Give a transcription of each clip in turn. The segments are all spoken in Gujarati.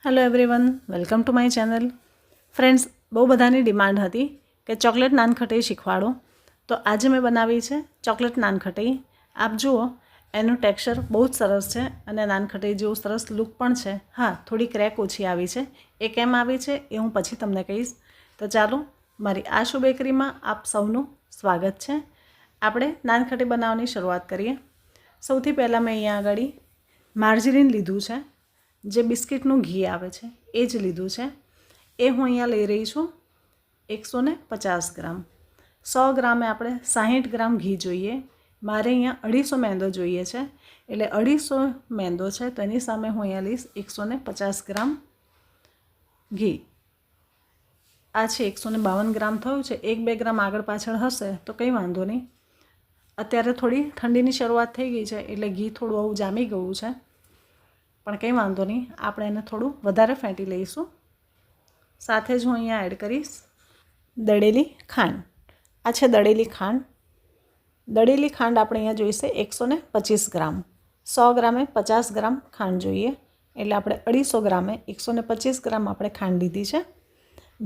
Hello everyone, welcome to my channel. Friends, બહુ બધાની ડિમાન્ડ હતી કે ચોકલેટ નાનખટાઈ શીખવાડો, તો આજે મેં બનાવી છે ચોકલેટ નાનખટાઈ. આપ જુઓ, એનું ટેક્સચર બહુ જ સરસ છે અને નાનખટાઈ જેવું સરસ લુક પણ છે. હા, થોડી ક્રેક ઓછી આવી છે. એ કેમ આવી છે એ હું પછી તમને કહીશ. તો ચાલો, મારી આશુ બેકરીમાં આપ સૌનું સ્વાગત છે. આપણે નાનખટાઈ બનાવવાની શરૂઆત કરીએ. સૌથી પહેલાં મેં અહીંયા આગળ માર્જરીન લીધું છે, જે બિસ્કિટનું ઘી આવે છે એ જ લીધું છે. એ હું અહીંયા લઈ રહી છું 150 ગ્રામ. 100 ગ્રામે આપણે 60 ગ્રામ ઘી જોઈએ. મારે અહીંયા 250 મેંદો જોઈએ છે, એટલે 250 મેંદો છે તો એની સામે હું અહીંયા લઈશ 150 ગ્રામ ઘી. આ છે 152 ગ્રામ થયું છે. 1-2 ગ્રામ આગળ પાછળ હશે તો કંઈ વાંધો નહીં. અત્યારે થોડી ઠંડીની શરૂઆત થઈ ગઈ છે એટલે ઘી થોડું આવું જામી ગયું છે, પણ કંઈ વાંધો નહીં, આપણે એને થોડું વધારે ફેંટી લઈશું. સાથે જ હું અહીંયા એડ કરીશ દળેલી ખાંડ. આ છે દળેલી ખાંડ. દળેલી ખાંડ આપણે અહીંયા જોઈશે 125 ગ્રામ. 100 ગ્રામે 50 ગ્રામ ખાંડ જોઈએ, એટલે આપણે 250 ગ્રામે 125 ગ્રામ આપણે ખાંડ લીધી છે.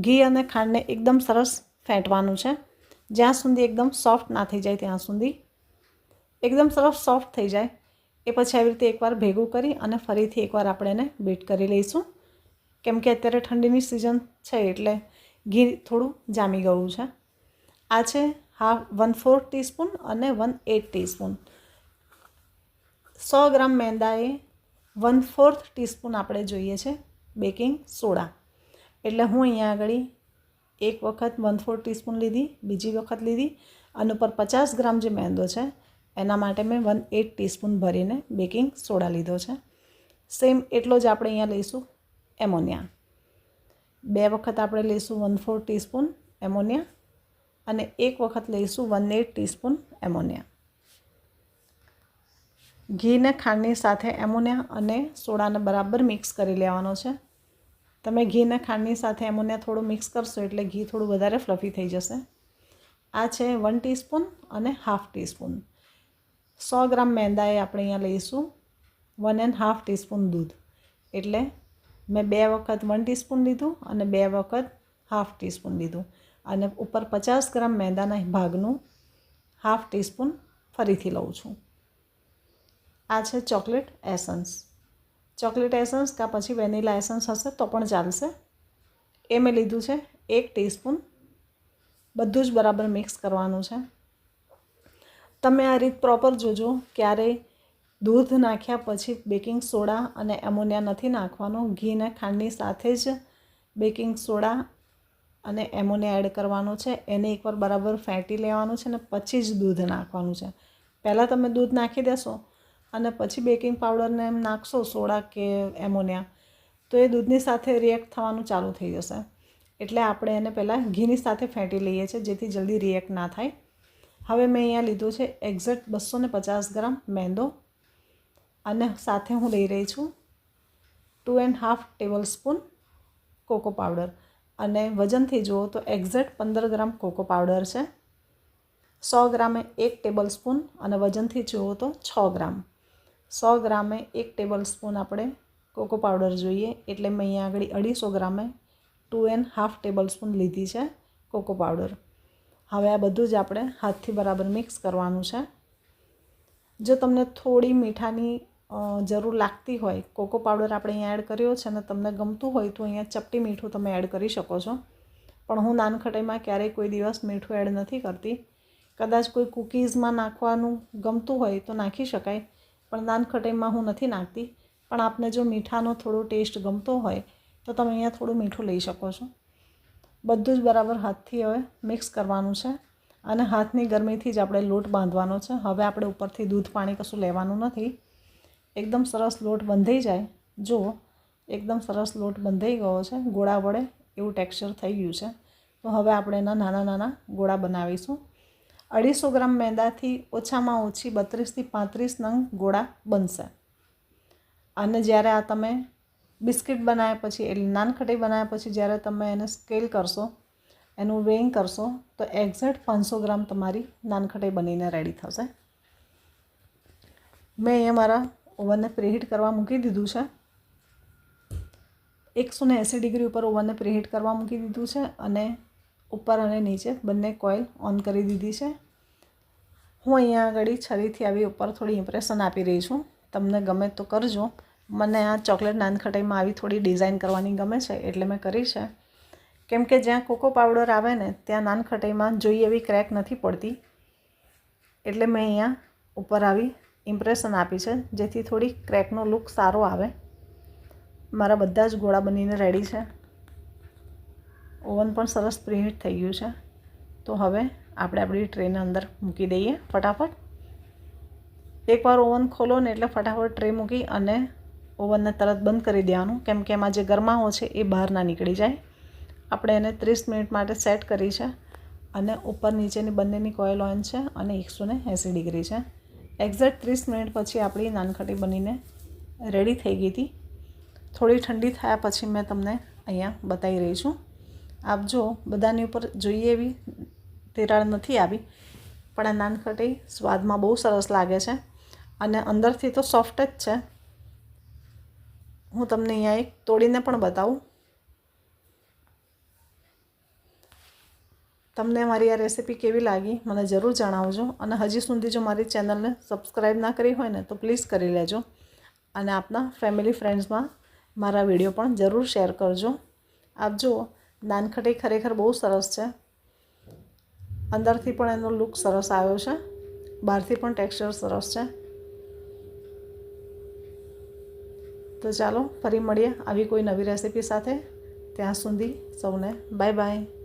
ઘી અને ખાંડને એકદમ સરસ ફેંટવાનું છે, જ્યાં સુધી એકદમ સોફ્ટ ના થઈ જાય ત્યાં સુધી. એકદમ સરસ સોફ્ટ થઈ જાય એ પછી આવી રીતે એકવાર ભેગું કરી અને ફરીથી એકવાર આપણે એને બીટ કરી લઈશું, કેમ કે અત્યારે ઠંડીની સિઝન છે એટલે ઘી થોડું જામી ગયું છે. આ છે 1/4 ટીસ્પૂન અને 1/8 ટીસ્પૂન. 100 ગ્રામ મેંદાએ 1/4 ટીસ્પૂન આપણે જોઈએ છે બેકિંગ સોડા. એટલે હું અહીંયા આગળ એક વખત 1/4 ટીસ્પૂન લીધી, બીજી વખત લીધી અને ઉપર 50 ગ્રામ જે મેંદો છે એના માટે મેં 1/8 ટીસ્પૂન ભરીને બેકિંગ સોડા લીધો છે. સેમ એટલો જ આપણે અહીંયા લઈશું એમોનિયા. 2 વખત આપણે લઈશું 1/4 ટીસ્પૂન એમોનિયા અને એક વખત લઈશું 1/8 ટીસ્પૂન એમોનિયા. ઘીને ખાંડની સાથે એમોનિયા અને સોડાને બરાબર મિક્સ કરી લેવાનો છે. તમે ઘીને ખાંડની સાથે એમોનિયા થોડું મિક્સ કરશો એટલે ઘી થોડું વધારે ફ્લફી થઈ જશે. આ છે 1 ટીસ્પૂન અને 1/2 ટીસ્પૂન. 100 ગ્રામ મેંદાએ આપણે અહીંયા લઈશું 1.5 ટીસ્પૂન દૂધ. એટલે મેં 2 વખત 1 ટીસ્પૂન લીધું અને 2 વખત 1/2 ટીસ્પૂન લીધું અને ઉપર 50 ગ્રામ મેંદાના ભાગનું 1/2 ટીસ્પૂન ફરીથી લઉં છું. આ છે ચોકલેટ એસન્સ. ચોકલેટ એસન્સ કાં પછી વેનીલા એસન્સ હશે તો પણ ચાલશે. એ મેં લીધું છે 1 ટીસ્પૂન. બધું જ બરાબર મિક્સ કરવાનું છે. તમે આ રીત પ્રોપર જોજો, ક્યારેય દૂધ નાખ્યા પછી બેકિંગ સોડા અને એમોનિયા નથી નાખવાનો. ઘીને ખાંડની સાથે જ બેકિંગ સોડા અને એમોનિયા એડ કરવાનો છે. એને એકવાર બરાબર ફેંટી લેવાનું છે અને પછી જ દૂધ નાખવાનું છે. પહેલાં તમે દૂધ નાખી દેશો અને પછી બેકિંગ પાવડરને એમ નાખશો સોડા કે એમોનિયા, તો એ દૂધની સાથે રિએક્ટ થવાનું ચાલુ થઈ જશે. એટલે આપણે એને પહેલાં ઘીની સાથે ફેંટી લઈએ છીએ જેથી જલ્દી રિએક્ટ ના થાય. હવે મેં અહીંયા લીધું છે એક્ઝેક્ટ 250 ગ્રામ મેંદો અને સાથે હું લઈ રહી છું 2.5 ટેબલ સ્પૂન કોકો પાવડર. અને વજનથી જુઓ તો એક્ઝેક્ટ 15 ગ્રામ કોકો પાવડર છે. 100 ગ્રામે 1 ટેબલ સ્પૂન અને વજનથી જુઓ તો 6 ગ્રામ. 100 ગ્રામે 1 ટેબલ સ્પૂન આપણે કોકો પાવડર જોઈએ, એટલે મેં અહીંયા આગળ 250 ગ્રામે 2.5 ટેબલ સ્પૂન લીધી છે કોકો પાવડર. હવે આ બધું જ આપણે હાથથી બરાબર મિક્સ કરવાનું છે. જો તમને થોડી મીઠાની જરૂર લાગતી હોય, કોકો પાવડર આપણે અહીંયા એડ કર્યો છે અને તમને ગમતું હોય તો અહીંયા ચપટી મીઠું તમે એડ કરી શકો છો. પણ હું નાનખટાઈમાં ક્યારેય કોઈ દિવસ મીઠું એડ નથી કરતી. કદાચ કોઈ કૂકીઝમાં નાખવાનું ગમતું હોય તો નાખી શકાય, પણ નાનખટાઈમાં હું નથી નાખતી. પણ આપને જો મીઠાનો થોડો ટેસ્ટ ગમતો હોય તો તમે અહીંયા થોડું મીઠું લઈ શકો છો. બધું જ બરાબર હાથથી હવે મિક્સ કરવાનું છે અને હાથની ગરમીથી જ આપણે લોટ બાંધવાનો છે. હવે આપણે ઉપરથી દૂધ પાણી કશું લેવાનું નથી. એકદમ સરસ લોટ બંધાઈ જાય. જુઓ, એકદમ સરસ લોટ બંધાઈ ગયો છે, ગોળા વડે એવું ટેક્સચર થઈ ગયું છે. તો હવે આપણે એના નાના નાના ગોળા બનાવીશું. 250 ગ્રામ મેંદાથી ઓછામાં ઓછી 32 થી 35 નંગ ગોળા બનશે. અને જ્યારે આ તમે બિસ્કિટ બનાવ્યા પછી એટલે નાનખટાઈ બનાવ્યા પછી જ્યારે તમે એને સ્કેલ કરશો, એનું વેઇંગ કરશો, તો એક્ઝેક્ટ 500 ગ્રામ તમારી નાનખટાઈ બનીને રેડી થશે. મેં અહીંયા મારા ઓવનને પ્રીહીટ કરવા મૂકી દીધું છે. 180 ડિગ્રી ઉપર ઓવનને પ્રીહીટ કરવા મૂકી દીધું છે અને ઉપર અને નીચે બંને કોઇલ ઓન કરી દીધી છે. હું અહીંયા આગળ છરીથી આવી ઉપર થોડી ઇમ્પ્રેશન આપી રહી છું. તમને ગમે તો કરજો. મને આ ચોકલેટ નાનખટાઈમાં આવી થોડી ડિઝાઇન કરવાની ગમે છે એટલે મેં કરી છે. કેમ કે જ્યાં કોકો પાવડર આવે ને ત્યાં નાનખટાઈમાં જોઈએ એવી ક્રેક નથી પડતી, એટલે મેં અહીંયા ઉપર આવી ઇમ્પ્રેશન આપી છે જેથી થોડી ક્રેકનો લુક સારો આવે. મારા બધા જ ગોળા બનીને રેડી છે. ઓવન પણ સરસ પ્રીહીટ થઈ ગયું છે. તો હવે આપણે આપણી ટ્રેને અંદર મૂકી દઈએ ફટાફટ. એકવાર ઓવન ખોલો ને એટલે ફટાફટ ટ્રે મૂકી અને ઓવનને તરત બંધ કરી દેવાનું, કેમ કે એમાં જે ગરમાવો છે એ બહાર ના નીકળી જાય. આપણે એને 30 મિનિટ માટે સેટ કરી છે અને ઉપર નીચેની બંનેની કોઇલ ઓન છે અને 180 ડિગ્રી છે. એક્ઝેક્ટ 30 મિનિટ પછી આપણી નાનખટાઈ બનીને રેડી થઈ ગઈ હતી. થોડી ઠંડી થયા પછી મેં તમને અહીંયા બતાવી રહી છું. આપ જો બધાની ઉપર જોઈએ એવી તિરાડ નથી આવી, પણ આ નાનખટાઈ સ્વાદમાં બહુ સરસ લાગે છે અને અંદરથી તો સોફ્ટ જ છે. હું તમને અહીંયા એક તોડીને પણ બતાવું. તમને મારી આ રેસીપી કેવી લાગી મને જરૂર જણાવજો અને હજી સુધી જો મારી ચેનલને સબસ્ક્રાઈબ ના કરી હોય ને તો પ્લીઝ કરી લેજો અને આપના ફેમિલી ફ્રેન્ડ્સમાં મારા વિડીયો પણ જરૂર શેર કરજો. આપ જુઓ નાનખટાઈ ખરેખર બહુ સરસ છે. અંદરથી પણ એનો લુક સરસ આવ્યો છે, બહારથી પણ ટેક્સચર સરસ છે. તો ચાલો ફરી મળીએ આવી કોઈ નવી રેસીપી સાથે. ત્યાં સુધી સૌને બાય બાય.